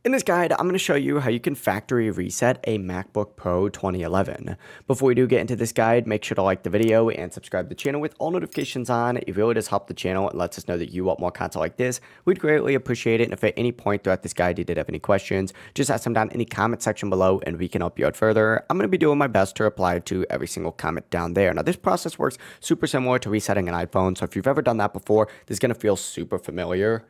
In this guide, I'm going to show you how you can factory reset a MacBook Pro 2011. Before we do get into this guide, make sure to like the video and subscribe to the channel with all notifications on. It really does help the channel and lets us know that you want more content like this. We'd greatly appreciate it. And if at any point throughout this guide you did have any questions, just ask them down in the comment section below and we can help you out further. I'm going to be doing my best to reply to every single comment down there. Now, this process works super similar to resetting an iPhone. So if you've ever done that before, this is going to feel super familiar.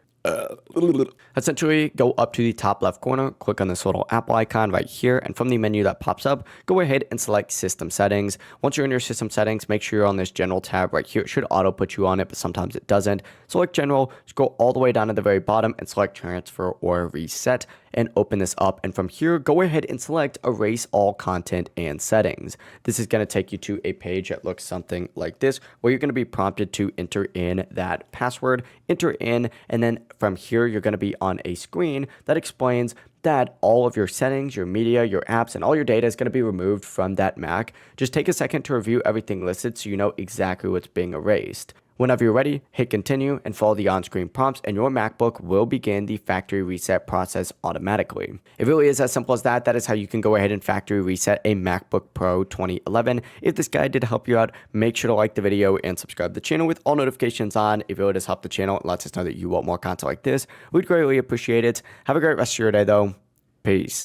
Essentially, go up to the top left corner, click on this little Apple icon right here, and from the menu that pops up, go ahead and select System Settings. Once you're in your System Settings, make sure you're on this General tab right here. It should auto put you on it, but sometimes it doesn't. Select General, scroll all the way down to the very bottom and select Transfer or Reset, and open this up. And from here, go ahead and select Erase All Content and Settings. This is going to take you to a page that looks something like this, where you're going to be prompted to enter in that password, enter in, and then from here, you're going to be on a screen that explains that all of your settings, your media, your apps, and all your data is going to be removed from that Mac. Just take a second to review everything listed so you know exactly what's being erased. Whenever you're ready, hit continue and follow the on-screen prompts and your MacBook will begin the factory reset process automatically. It really is as simple as that. That is how you can go ahead and factory reset a MacBook Pro 2011. If this guide did help you out, make sure to like the video and subscribe to the channel with all notifications on. It really does help the channel and lets us know that you want more content like this. We'd greatly appreciate it. Have a great rest of your day though. Peace.